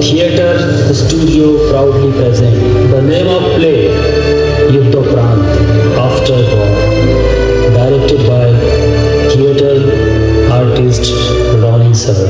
Theatre Studio proudly present the name of play Yuddhaprant After War, directed by theatre artist Ronnie Sir.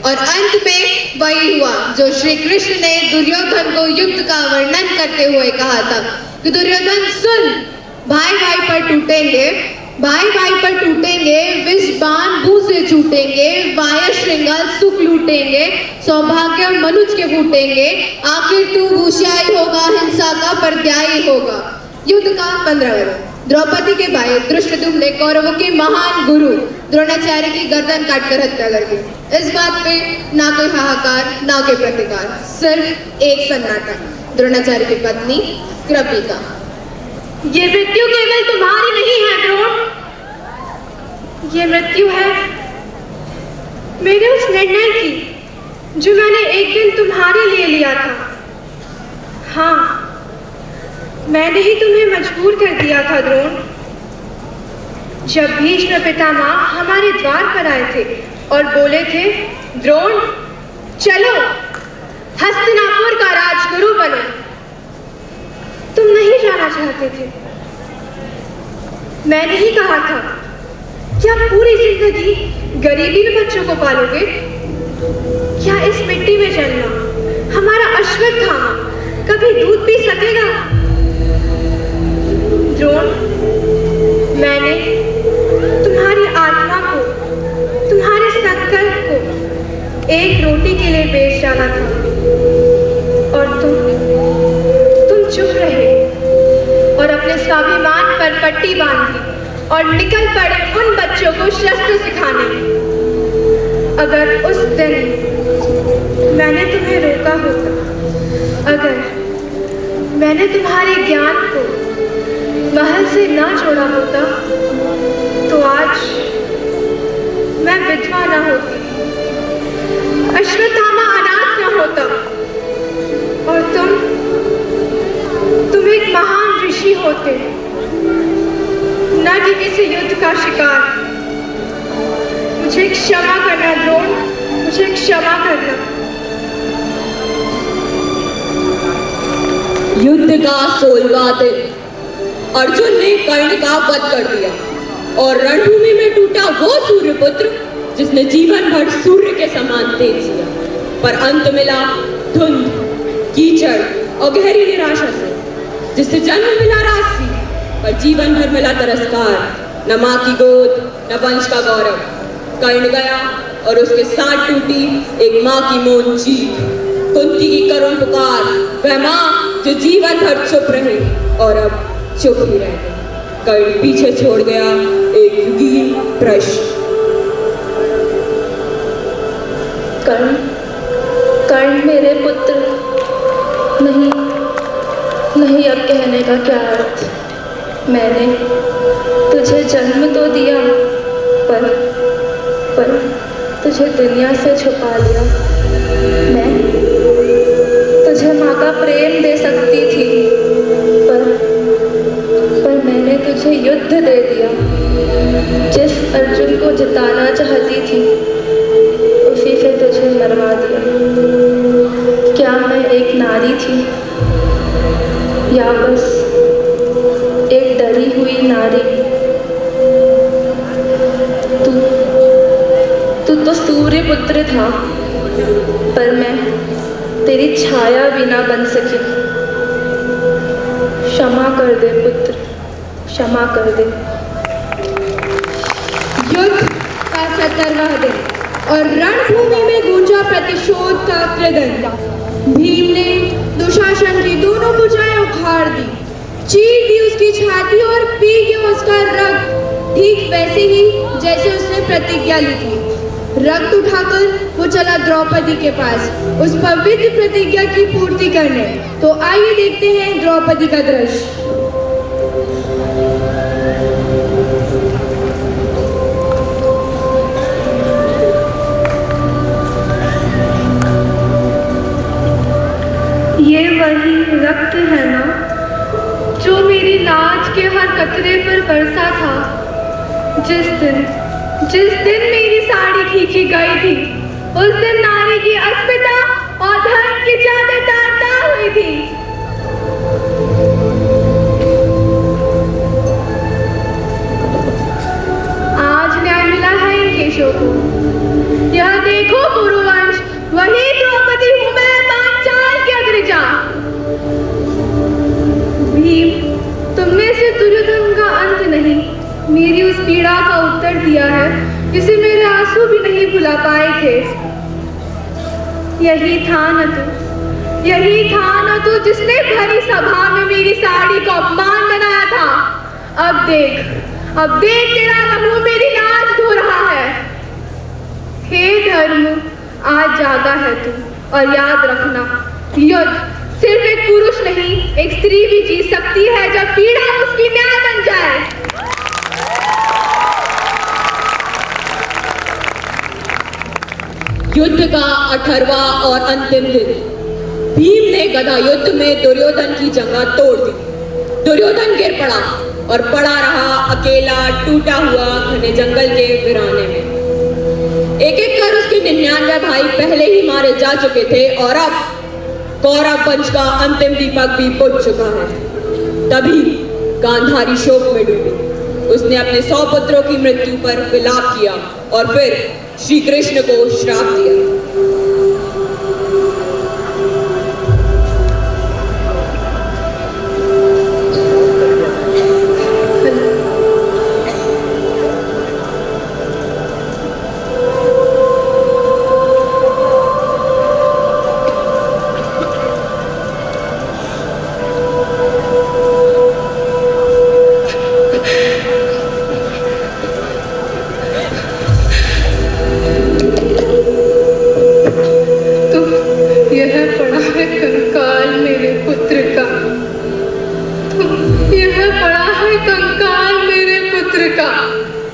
और अंत में वही हुआ जो श्री कृष्ण ने दुर्योधन को युद्ध का वर्णन करते हुए कहा था कि दुर्योधन सुन, भाई भाई पर टूटेंगे, भाई भाई पर टूटेंगे, विष बाण मुंह से छूटेंगे, वाय श्रृंगार सुख लूटेंगे, सौभाग्य और मनुज के फूटेंगे, आखिर तू भूषाई होगा, हिंसा का पर्यायी होगा। युद्ध का 15 वर्ष। द्रौपदी के भाई धृष्टद्युम्न ने कौरवों के महान गुरु द्रोणाचार्य की गर्दन काटकर हत्या कर दी। इस बात पे ना कोई हाहाकार, ना कोई प्रतिकार, सिर्फ एक सन्नाटा। द्रोणाचार्य की पत्नी कृपिका। ये मृत्यु केवल तुम्हारी नहीं है द्रोण, ये मृत्यु है मेरे उस निर्णय की जो मैंने एक दिन तुम्हारे लिए लिया था। हाँ, मैंने ही तुम्हें मजबूर कर दिया था द्रोण। जब भीष्म पितामह हमारे द्वार पर आए थे और बोले थे, द्रोण चलो हस्तिनापुर का राजगुरु बनो, तुम नहीं जाना चाहते थे। मैंने ही कहा था, क्या पूरी जिंदगी गरीबी में बच्चों को पालोगे? क्या इस मिट्टी में जलना हमारा अश्वत्थामा कभी दूध पी सकेगा? द्रोण, मैंने तुम्हारी आत्मा को, तुम्हारे संकल्प को एक रोटी के लिए बेच डाला था और तुम चुप रहे और अपने स्वाभिमान पर पट्टी बांधी और निकल पड़े उन बच्चों को शस्त्र सिखाने। अगर उस दिन मैंने तुम्हें रोका होता, अगर मैंने तुम्हारे ज्ञान को महल से ना छोड़ा होता, तो आज मैं विधवा ना होती, अश्वत्थामा अनाथ ना होता और तुम एक महान ऋषि होते, न कि किसी युद्ध का शिकार। मुझे क्षमा करना द्रोण, मुझे क्षमा करना। युद्ध का 16वां दिन अर्जुन ने कर्ण का वध कर दिया और रणभूमि में टूटा वो सूर्यपुत्र जिसने जीवन भर सूर्य के समान तेज किया, पर अंत मिला धुंध, कीचड़ और गहरी निराशा से। जिससे जन्म मिला राजसी, पर जीवन भर मिला तिरस्कार, न माँ की गोद, न वंश का गौरव। कर्ण गया और उसके साथ टूटी एक माँ की मौन चीख, कुंती की करुण पुकार, वह माँ जो जीवन भर चुप रही और अब चुप ही रह गई। कर्ण पीछे छोड़ गया एक युगीन प्रश्न। कर्ण मेरे पुत्र, नहीं नहीं, अब कहने का क्या अर्थ। मैंने तुझे जन्म तो दिया, पर तुझे दुनिया से छुपा लिया। मैं तुझे माँ का प्रेम दे सकती थी, पर मैंने तुझे युद्ध दे दिया। जिस अर्जुन को जिताना चाहती थी उसी से तुझे मरवा दिया। क्या मैं एक नारी थी या बस एक डरी हुई नारी? तू तो सूर्य पुत्र था, पर मैं तेरी छाया भी ना बन सकी। क्षमा कर दे पुत्र, क्षमा कर दे। युद्ध का 17वां दिन और रणभूमि में गूंजा प्रतिशोध का क्रदन। भीम ने दुशासन की दोनों भुजाएं उखाड़ दी, चीर दी उसकी छाती और पी गया उसका रक्त, ठीक वैसे ही जैसे उसने प्रतिज्ञा ली थी। रक्त उठाकर वो चला द्रौपदी के पास उस पवित्र प्रतिज्ञा की पूर्ति करने। तो आइए देखते हैं द्रौपदी का दृश्य। ये वही रक्त है ना जो मेरी लाज के हर कतरे पर बरसा था। जिस दिन मेरी साड़ी खींची गई थी, उस दिन नारी की अस्मिता और धर्म की चादर तार हुई थी। आज न्याय मिला है इन केशों को। यह देखो पुरुवंश, वही द्रौपदी हूँ मैं, पांचाल की अग्रजा। भीम, तुमने से दुर्योधन का अंत नहीं, मेरी उस पीड़ा का उत्तर दिया है जिसे मेरे आंसू भी नहीं भुला पाए थे। यही था न तू जिसने भरी सभा में मेरी साड़ी को अपमान बनाया था। अब देख तेरा लहू मेरी लाज धो रहा है। हे धर्म, आज जागा है तू, और याद रखना, युद्ध सिर्फ एक पुरुष नहीं, एक स्त्री भी जीत सकती है जब पीड़ा उसकी न्याय बन जाए। युद्ध का 18वां और अंतिम दिन। भीम ने गदा युद्ध में दुर्योधन की जंगा तोड़ दी। दुर्योधन गिर पड़ा और पड़ा रहा अकेला टूटा हुआ घने जंगल के वीराने में। एक एक कर उसके 99 भाई पहले ही मारे जा चुके थे और अब कौरव वंश का अंतिम दीपक भी बुझ चुका है। तभी गांधारी शोक में डूबी। उसने अपने 100 पुत्रों की मृत्यु पर विलाप किया और फिर श्री कृष्ण को श्राप दिया।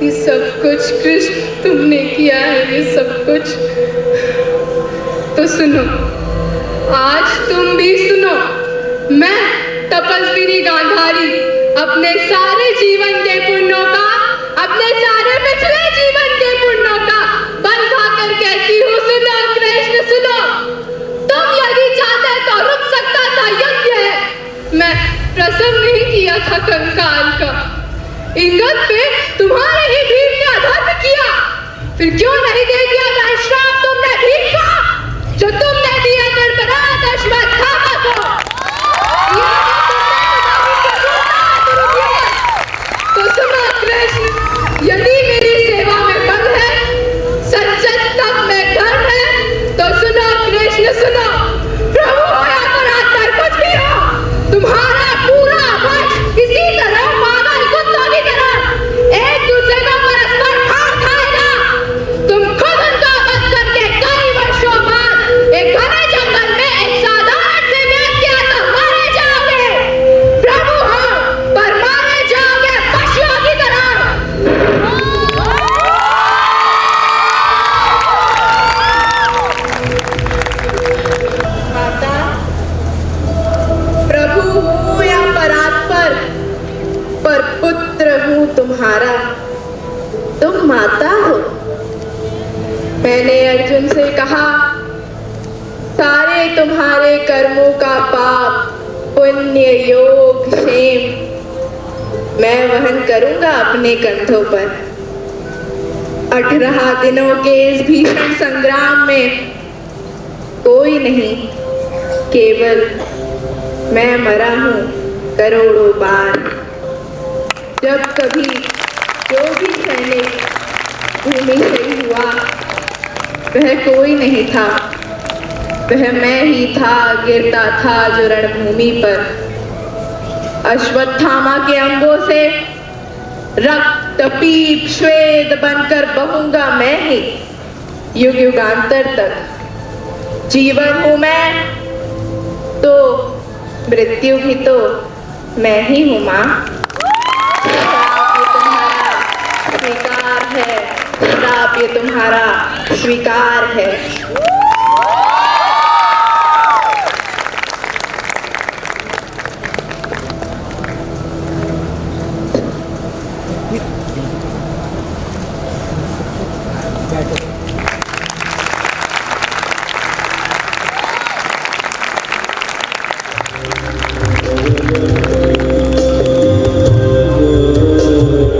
ये सब कुछ कृष्ण तुमने किया है, ये सब कुछ। तो सुनो, आज तुम भी सुनो। मैं तपस्विनी गांधारी अपने सारे जीवन के पुण्यों का, अपने सारे पिछले जीवन के पुण्यों का बल खाकर कहती हूँ, सुनो कृष्ण सुनो। तुम यदि चाहते तो रुक सकता था यज्ञ है। मैं प्रसव नहीं किया था कंकाल का। इंगत पे तुम्हारे ही भीम ने अधर्म किया, फिर क्यों नहीं दे दिया वह श्राप तुमने भीम का, जो तुमने दिया निर्बरात अश्वत्थामा को। तो सुनो कृष्ण, यदि मेरी सेवा में बल है, सज्जन तब में धर्म है, तो सुनो कृष्ण सुनो। प्रभु हो या परात्पर कुछ भी हो, तुम्हारा पूरा वंश इसी तरह पागल कुत्तों की तरह एक दूसरे आता हो। मैंने अर्जुन से कहा, सारे तुम्हारे कर्मों का पाप, पुण्य, योग, क्षेम मैं वहन करूंगा अपने कंधों पर। 18 दिनों के इस भीषण संग्राम में कोई नहीं, केवल मैं मरा हूं करोड़ों बार। जब कभी जो भी सैनिक भूमिशयी हुआ वह कोई नहीं था, वह मैं ही था, गिरता था जो रणभूमि पर। अश्वत्थामा के अंगों से रक्त पीप श्वेत बनकर बहूंगा मैं ही युग युगांतर तक। जीवन हूं मैं तो मृत्यु भी तो मैं ही हूं मां। श्राप ये तुम्हारा स्वीकार है, श्राप ये तुम्हारा स्वीकार है।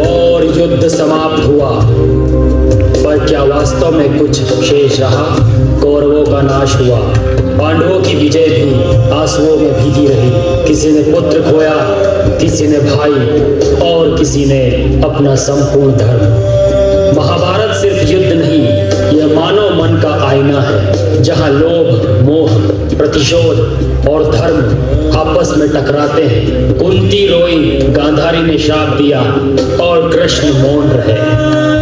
और युद्ध समाप्त हुआ, पर क्या वास्तव में कुछ शेष रहा? कौरवों का नाश हुआ, पांडवों की विजय भी आंसुओं में भीगी रही। किसी ने पुत्र खोया, किसी ने भाई और किसी ने अपना संपूर्ण धर्म। महाभारत सिर्फ युद्ध नहीं, यह मानव मन का आईना है, जहां लोभ, मोह, प्रतिशोध और धर्म आपस में टकराते हैं। कुंती रोई, गांधारी ने श्राप दिया और कृष्ण मौन रहे।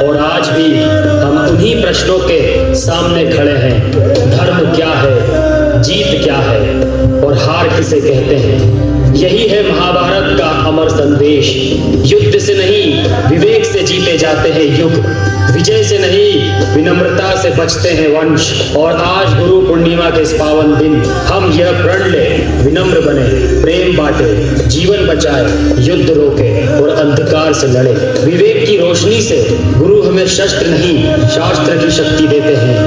और आज भी हम उन्हीं प्रश्नों के सामने खड़े हैं। धर्म क्या है, जीत क्या है और हार किसे कहते हैं? यही है महाभारत का अमर संदेश। युद्ध से नहीं, विवेक से जीते जाते हैं युग। विजय से नहीं, विनम्रता से बचते हैं वंश। और आज गुरु पूर्णिमा के इस पावन दिन हम यह प्रण ले, विनम्र बने, प्रेम बांटे, जीवन बचाए, युद्ध रोके और अंधकार से लड़े। विवेक की रोशनी से गुरु हमें शस्त्र नहीं, शास्त्र की शक्ति देते हैं।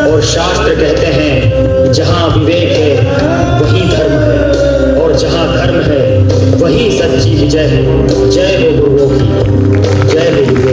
और शास्त्र कहते हैं, जहाँ विवेक है वही धर्म है, और जहाँ धर्म है वही सच्ची विजय है। जय हो गुरुओं की, जय हो गुरुओं।